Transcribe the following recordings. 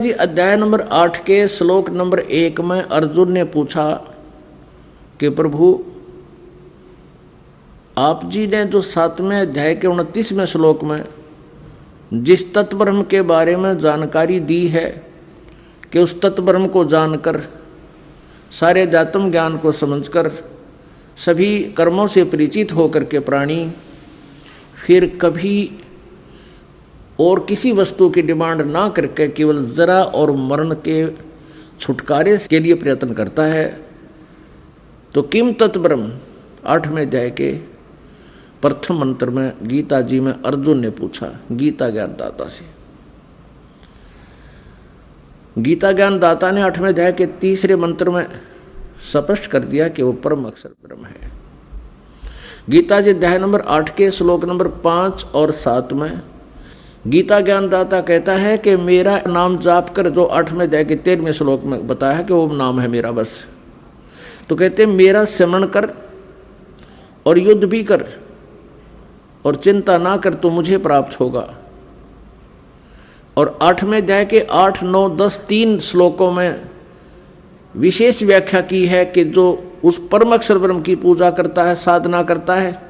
जी अध्याय नंबर 8 के श्लोक नंबर 1 में अर्जुन ने पूछा कि प्रभु आप जी ने जो 7वें अध्याय के 29वें श्लोक में जिस तत्ब्रह्म के बारे में जानकारी दी है कि उस तत्ब्रह्म को जानकर सारे अध्यात्म ज्ञान को समझकर सभी कर्मों से परिचित होकर के प्राणी फिर कभी और किसी वस्तु की डिमांड ना करके केवल जरा और मरण के छुटकारे के लिए प्रयत्न करता है। तो किम तत्ब्रह्म 8वें अध्याय के प्रथम मंत्र में गीता जी में अर्जुन ने पूछा गीता ज्ञानदाता से। गीता ज्ञानदाता ने 8वें अध्याय के 3रे मंत्र में स्पष्ट कर दिया कि वो परम अक्षर ब्रह्म है। गीता जी अध्याय नंबर 8 के श्लोक नंबर 5 और 7 में गीता ज्ञानदाता कहता है कि मेरा नाम जाप कर, जो 8वें अध्याय के 13वें श्लोक में बताया है कि वो नाम है मेरा बस, तो कहते मेरा स्मरण कर और युद्ध भी कर और चिंता ना कर तो मुझे प्राप्त होगा। और 8वें अध्याय के 8, 9, 10 3 श्लोकों में विशेष व्याख्या की है कि जो उस परम अक्षर ब्रह्म की पूजा करता है, साधना करता है,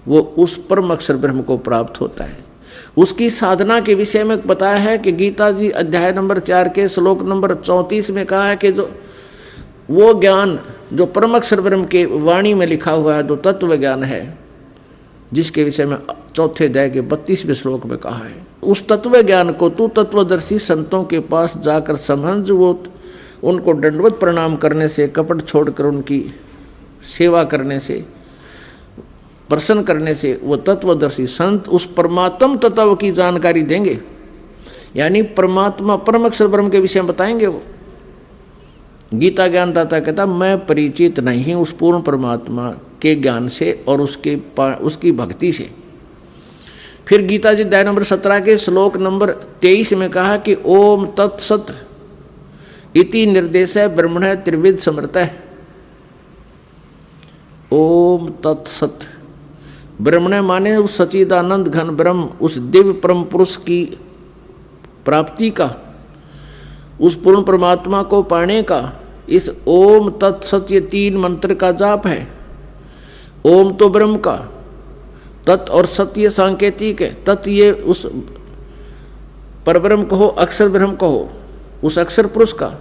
वो उस परम अक्षर ब्रह्म को प्राप्त होता है। उसकी साधना के विषय में बताया है कि गीता जी अध्याय नंबर 4 के श्लोक नंबर 34 में कहा है कि जो वो ज्ञान जो परम अक्षर ब्रह्म के वाणी में लिखा हुआ है, जो तत्व ज्ञान है, जिसके विषय में 4थे अध्याय के 32वें श्लोक में कहा है, उस तत्व ज्ञान को तू तत्वदर्शी संतों के पास जाकर समझ। वो उनको दंडवत प्रणाम करने से, कपट छोड़कर उनकी सेवा करने से, प्रसन्न करने से वो तत्वदर्शी संत उस परमात्म तत्व की जानकारी देंगे, यानी परमात्मा परम अक्षर ब्रह्म के विषय में बताएंगे। वो गीता ज्ञानदाता कहता मैं परिचित नहीं उस पूर्ण परमात्मा के ज्ञान से और उसकी भक्ति से। फिर गीता जी अध्याय नंबर 17 के श्लोक नंबर 23 में कहा कि ओम तत्सत इति निर्देश ब्रह्मण त्रिविध समृत। ओम तत्सत ब्रह्मण माने उस सच्चिदानंद घन ब्रह्म, उस दिव्य परम पुरुष की प्राप्ति का, उस पूर्ण परमात्मा को पाने का इस ओम तत्सत ये 3 मंत्र का जाप है। ओम तो ब्रह्म का, तत् और सत्य सांकेतिक है। तत् ये उस परब्रह्म कहो, अक्षर ब्रह्म कहो, उस अक्षर पुरुष का,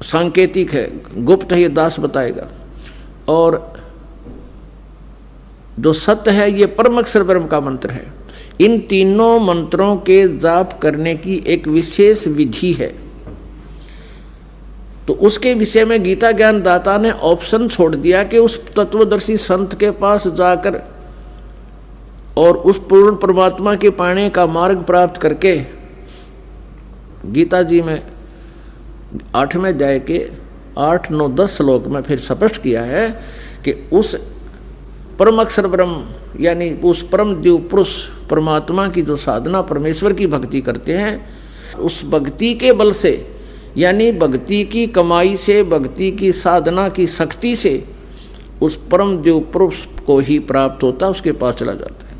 सांकेतिक है, गुप्त है, ये दास बताएगा। और जो सत्य है ये परम अक्षर ब्रह्म का मंत्र है। इन तीनों मंत्रों के जाप करने की एक विशेष विधि है। तो उसके विषय में गीता ज्ञानदाता ने ऑप्शन छोड़ दिया कि उस तत्वदर्शी संत के पास जाकर और उस पूर्ण परमात्मा के पाने का मार्ग प्राप्त करके, गीता जी में 8वें अध्याय के 8, 9, 10 श्लोक में फिर स्पष्ट किया है कि उस परम अक्षर ब्रह्म यानी उस परम दिव्य पुरुष परमात्मा की जो साधना परमेश्वर की भक्ति करते हैं, उस भक्ति के बल से यानी भक्ति की कमाई से, भक्ति की साधना की शक्ति से उस परम दिव्य पुरुष को ही प्राप्त होता, उसके पास चला जाता है।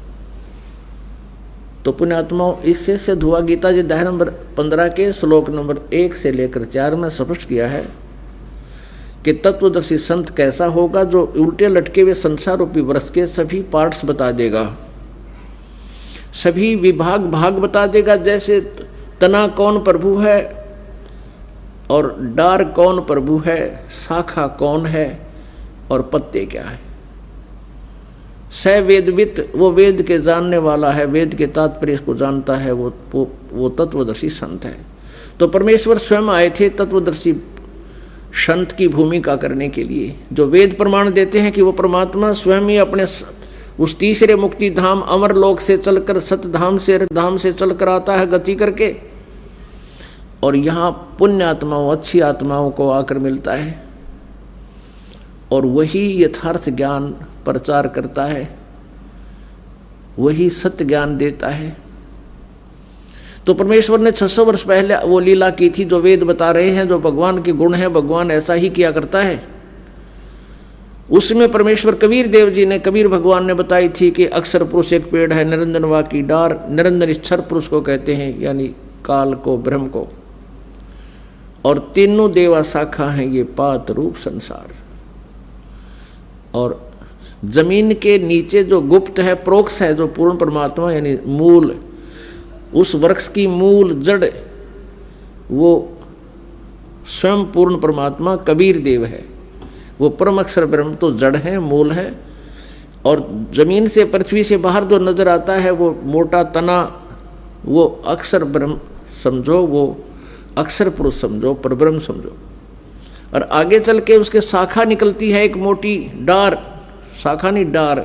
तो पुण्यात्माओं, इससे सिद्ध हुआ गीता जी अध्याय नंबर 15 के श्लोक नंबर 1 से लेकर 4 में स्पष्ट किया है कि तत्वदर्शी संत कैसा होगा, जो उल्टे लटके हुए संसार रूपी वृक्ष के सभी पार्ट्स बता देगा, सभी भाग बता देगा। जैसे तना कौन प्रभु है और डार कौन प्रभु है, शाखा कौन है और पत्ते क्या है। स वेदवित, वो वेद के जानने वाला है, वेद के तात्पर्य को जानता है, वो तत्वदर्शी संत है। तो परमेश्वर स्वयं आए थे तत्वदर्शी संत की भूमिका करने के लिए, जो वेद प्रमाण देते हैं कि वो परमात्मा स्वयं ही अपने उस तीसरे मुक्ति धाम अमर लोक से चलकर सतधाम से चलकर आता है गति करके, और यहाँ पुण्य आत्माओं, अच्छी आत्माओं को आकर मिलता है और वही यथार्थ ज्ञान प्रचार करता है, वही सत्य ज्ञान देता है। तो परमेश्वर ने 600 वर्ष पहले वो लीला की थी जो वेद बता रहे हैं, जो भगवान के गुण हैं, भगवान ऐसा ही किया करता है। उसमें परमेश्वर कबीर देव जी ने, कबीर भगवान ने बताई थी कि अक्षर पुरुष एक पेड़ है, निरंजन वा की डार। निरंजन ईश्वर पुरुष को कहते हैं, यानी काल को, ब्रह्म को, और तीनों देवा शाखा हैं ये पात रूप संसार। और जमीन के नीचे जो गुप्त है, प्रोक्ष है, जो पूर्ण परमात्मा यानी मूल, उस वृक्ष की मूल जड़ वो स्वयं पूर्ण परमात्मा कबीर देव है। वो परम अक्षर ब्रह्म तो जड़ है, मूल है। और जमीन से, पृथ्वी से बाहर जो नजर आता है वो मोटा तना, वो अक्षर ब्रह्म समझो, वो अक्षर पुरुष समझो, परब्रह्म समझो। और आगे चल के उसके शाखा निकलती है, एक मोटी डार, शाखा नहीं डार,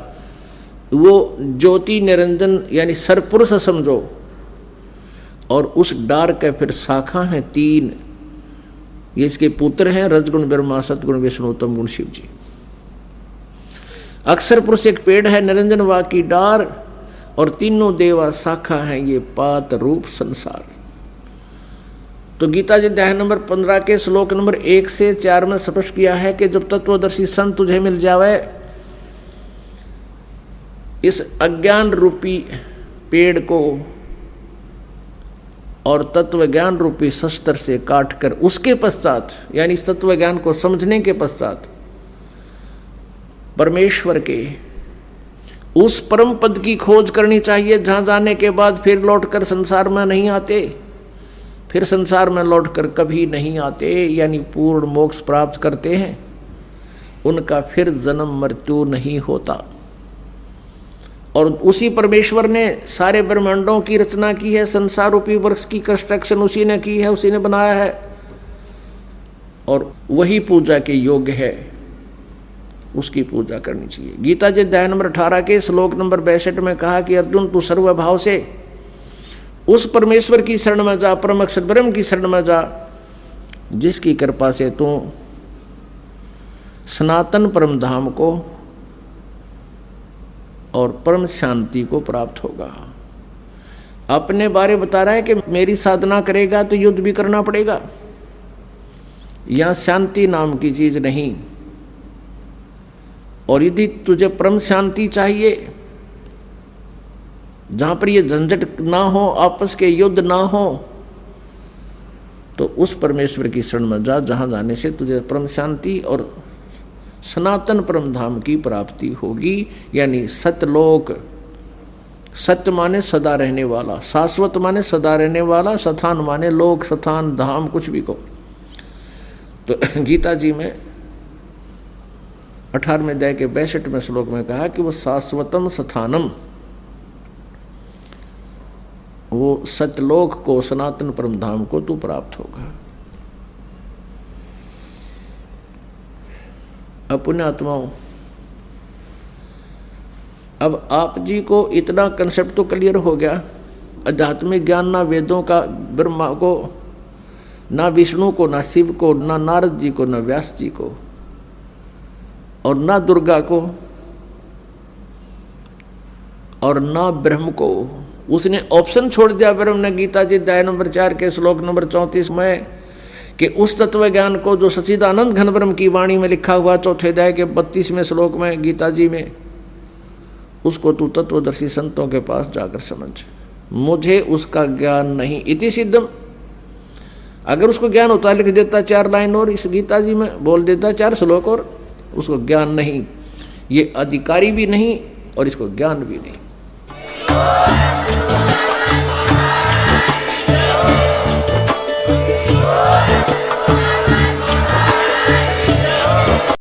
वो ज्योति निरंजन यानी सरपुरुष समझो। और उस डार के फिर शाखा हैं 3, ये इसके पुत्र हैं, रजगुण ब्रह्मा, सतगुण विष्णु, तम गुण शिव जी। अक्षर पुरुष एक पेड़ है, निरंजन वा की डार, और तीनों देवा शाखा हैं ये पात रूप संसार। तो गीता जी अध्याय नंबर 15 के श्लोक नंबर 1 से 4 में स्पष्ट किया है कि जब तत्वदर्शी संत तुझे मिल जावे, इस अज्ञान रूपी पेड़ को और तत्व ज्ञान रूपी शस्त्र से काटकर, उसके पश्चात यानी इस तत्व ज्ञान को समझने के पश्चात परमेश्वर के उस परम पद की खोज करनी चाहिए, जहां जाने के बाद फिर लौटकर संसार में नहीं आते, फिर संसार में लौटकर कभी नहीं आते, यानी पूर्ण मोक्ष प्राप्त करते हैं, उनका फिर जन्म मृत्यु नहीं होता। और उसी परमेश्वर ने सारे ब्रह्मांडों की रचना की है, संसार रूपी वृक्ष की कंस्ट्रक्शन उसी ने की है, उसी ने बनाया है, और वही पूजा के योग्य है, उसकी पूजा करनी चाहिए। गीता जी अध्याय नंबर 18 के श्लोक नंबर 62 में कहा कि अर्जुन तू सर्वभाव से उस परमेश्वर की शरण में जा, परम अक्षर ब्रह्म की शरण में जा, जिसकी कृपा से तू सनातन परम धाम को और परम शांति को प्राप्त होगा। अपने बारे बता रहा है कि मेरी साधना करेगा तो युद्ध भी करना पड़ेगा, यहां शांति नाम की चीज नहीं। और यदि तुझे परम शांति चाहिए, जहां पर ये झंझट ना हो, आपस के युद्ध ना हो, तो उस परमेश्वर की शरण में जा, जहां जाने से तुझे परम शांति और सनातन परम धाम की प्राप्ति होगी। यानी सतलोक, सत्य माने सदा रहने वाला, शाश्वत माने सदा रहने वाला, स्थान माने लोक, स्थान, धाम, कुछ भी को। तो गीता जी में 18वें अध्याय के 62वें श्लोक में कहा कि वो शाश्वतम स्थानम, वो सतलोक को, सनातन परम धाम को तू प्राप्त होगा। अपने आत्माओं, अब आप जी को इतना कंसेप्ट तो क्लियर हो गया, आध्यात्मिक ज्ञान ना वेदों का, ब्रह्मा को, ना विष्णु को, ना शिव को, ना नारद जी को, ना व्यास जी को, और ना दुर्गा को, और ना ब्रह्म को। उसने ऑप्शन छोड़ दिया ब्रह्म ने गीता जी अध्याय नंबर 4 के श्लोक नंबर 34 में, कि उस तत्व ज्ञान को जो सच्चिदानंद घन ब्रह्म की वाणी में लिखा हुआ 4थे अध्याय के 32वें श्लोक में गीता जी में, उसको तू तत्वदर्शी संतों के पास जाकर समझ, मुझे उसका ज्ञान नहीं। इति सिद्धम, अगर उसको ज्ञान होता लिख देता 4 लाइन और इस गीता जी में बोल देता 4 श्लोक, और उसको ज्ञान नहीं, ये अधिकारी भी नहीं और इसको ज्ञान भी नहीं।